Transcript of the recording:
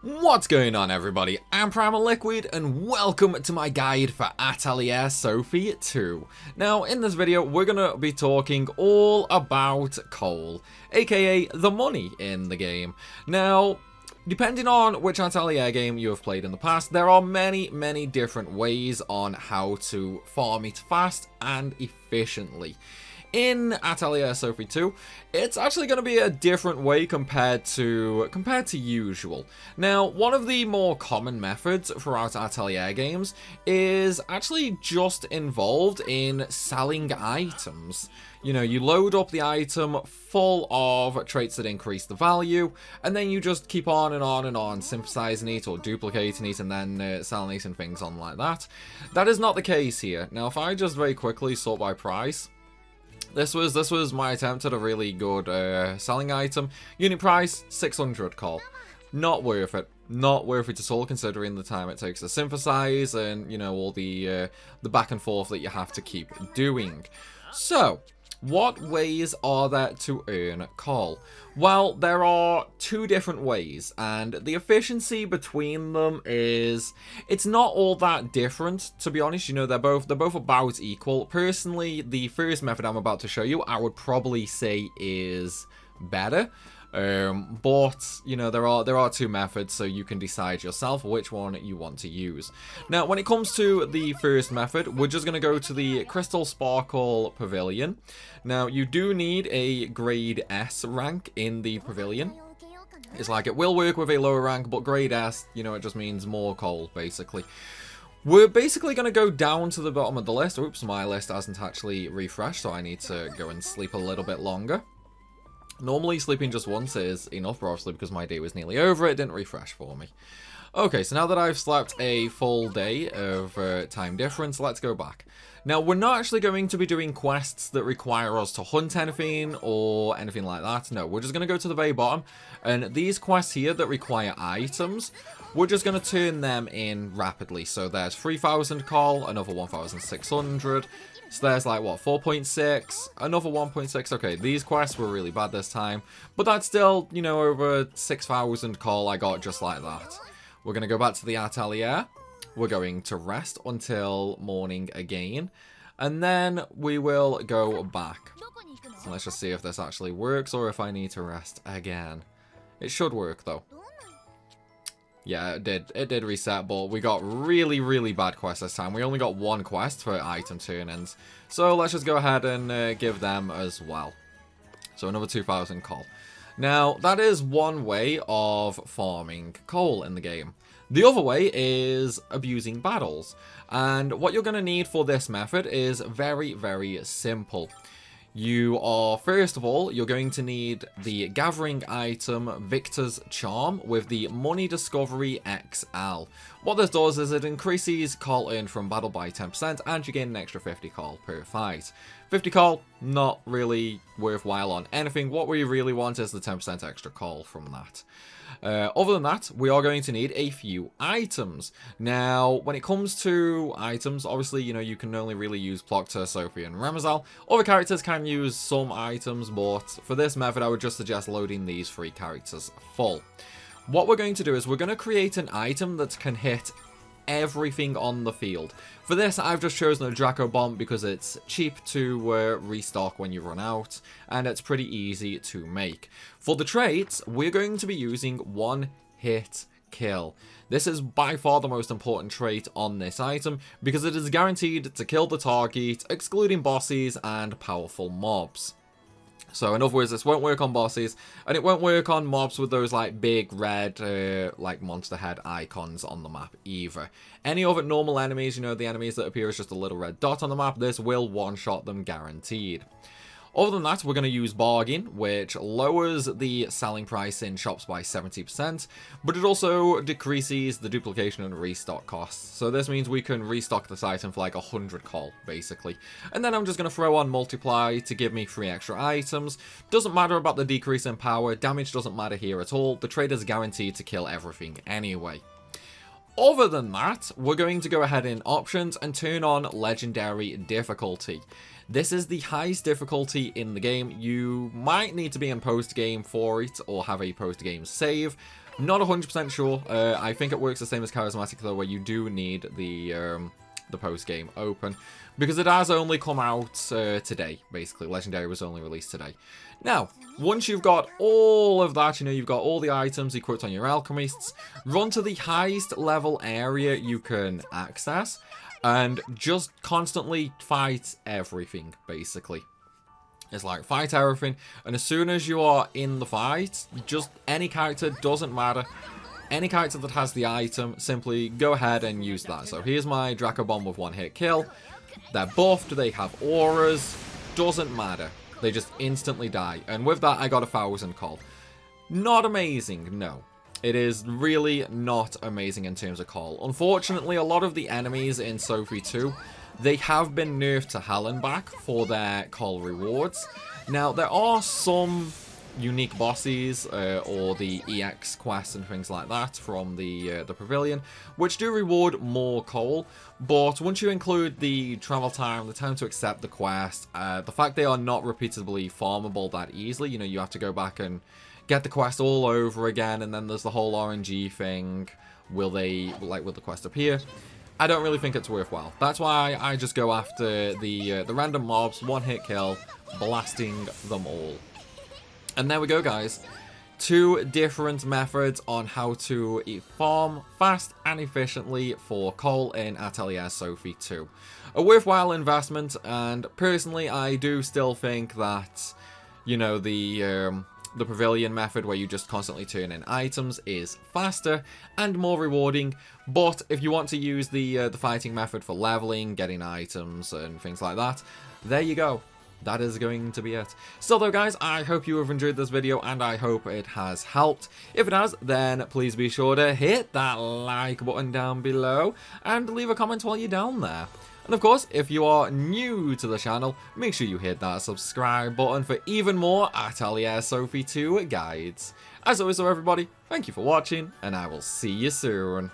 What's going on, everybody? I'm Primalliquid and welcome to my guide for Atelier Sophie 2. Now in this video we're going to be talking all about coal, aka the money in the game. Now depending on which Atelier game you have played in the past, there are many different ways on how to farm it fast and efficiently. In Atelier Sophie 2, it's actually going to be a different way compared to usual. Now, one of the more common methods throughout Atelier games is actually just involved in selling items. You know, you load up the item full of traits that increase the value, and then you just keep on and on synthesizing it or duplicating it and then selling it and things on like that. That is not the case here. Now, if I just very quickly sort by price, This was my attempt at a really good selling item. Unit price, 600 call. Not worth it. Not worth it at all, considering the time it takes to synthesize and, you know, all the back and forth that you have to keep doing. So, what ways are there to earn coal? Well, there are two different ways, and the efficiency between them it's not all that different, to be honest. You know, they're both about equal. Personally, the first method I'm about to show you, I would probably say is better. But you know, there are two methods, so you can decide yourself which one you want to use. Now, when it comes to the first method, we're just going to go to the Crystal Sparkle Pavilion. Now, you do need a grade S rank in the pavilion. It's like it will work with a lower rank, but grade S, you know, it just means more coal, basically. We're basically going to go down to the bottom of the list. Oops, my list hasn't actually refreshed, so I need to go and sleep a little bit longer. Normally, sleeping just once is enough, but obviously because my day was nearly over, it didn't refresh for me. Okay, so now that I've slept a full day of time difference, let's go back. Now, we're not actually going to be doing quests that require us to hunt anything or anything like that. No, we're just going to go to the very bottom, and these quests here that require items, we're just going to turn them in rapidly. So there's 3,000 call, another 1,600. So there's like, what, 4.6, another 1.6. Okay, these quests were really bad this time, but that's still, you know, over 6,000 call I got just like that. We're going to go back to the Atelier. We're going to rest until morning again, and then we will go back. So let's just see if this actually works or if I need to rest again. It should work, though. Yeah, it did reset, but we got really bad quests this time. We only got one quest for item turn-ins. So let's just go ahead and give them as well. So another 2,000 coal. Now, that is one way of farming coal in the game. The other way is abusing battles. And what you're going to need for this method is very simple. You are, first of all, you're going to need the gathering item Victor's Charm with the Money Discovery XL. What this does is it increases call earned from battle by 10% and you gain an extra 50 call per fight. 50 call, not really worthwhile on anything. What we really want is the 10% extra call from that. Other than that, we are going to need a few items. Now, when it comes to items, obviously, you know, you can only really use Plocta, Sophie, and Ramazal. Other characters can use some items, but for this method, I would just suggest loading these 3 characters full. What we're going to do is we're going to create an item that can hit everything on the field. For this, I've just chosen a Draco Bomb because it's cheap to restock when you run out, and it's pretty easy to make. For the traits, we're going to be using one hit kill. This is by far the most important trait on this item because it is guaranteed to kill the target, excluding bosses and powerful mobs. So in other words, this won't work on bosses, and it won't work on mobs with those like big red like monster head icons on the map either. Any other normal enemies, you know, the enemies that appear as just a little red dot on the map, this will one-shot them guaranteed. Other than that, we're going to use Bargain, which lowers the selling price in shops by 70%, but it also decreases the duplication and restock costs. So this means we can restock this item for like 100 call, basically. And then I'm just going to throw on Multiply to give me 3 extra items. Doesn't matter about the decrease in power, damage doesn't matter here at all. The trade is guaranteed to kill everything anyway. Other than that, we're going to go ahead in options and turn on legendary difficulty. This is the highest difficulty in the game. You might need to be in post-game for it or have a post-game save. Not 100% sure. I think it works the same as Charismatic though, where you do need the post-game open, because it has only come out today, basically. Legendary was only released today. Now, once you've got all of that, you know, you've got all the items equipped on your alchemists, run to the highest level area you can access, and just constantly fight everything, basically. It's like, fight everything, and as soon as you are in the fight, just any character, doesn't matter. Any character that has the item, simply go ahead and use that. So here's my Draco Bomb with one-hit kill. They're buffed, they have auras, doesn't matter. They just instantly die. And with that, I got 1,000 coal. Not amazing, no. It is really not amazing in terms of coal. Unfortunately, a lot of the enemies in Sophie 2, they have been nerfed to hell and back for their coal rewards. Now, there are some unique bosses or the EX quests and things like that from the Pavilion, which do reward more coal, but once you include the travel time, the time to accept the quest, the fact they are not repeatably farmable that easily, you know, you have to go back and get the quest all over again, and then there's the whole RNG thing. Will the quest appear? I don't really think it's worthwhile. That's why I just go after the random mobs, one-hit kill, blasting them all. And there we go, guys. 2 different methods on how to farm fast and efficiently for coal in Atelier Sophie 2. A worthwhile investment, and personally, I do still think that, you know, the Pavilion method where you just constantly turn in items is faster and more rewarding. But if you want to use the fighting method for leveling, getting items and things like that, there you go. That is going to be it. Still though, guys, I hope you have enjoyed this video and I hope it has helped. If it has, then please be sure to hit that like button down below and leave a comment while you're down there. And of course, if you are new to the channel, make sure you hit that subscribe button for even more Atelier Sophie 2 guides. As always though, everybody, thank you for watching and I will see you soon.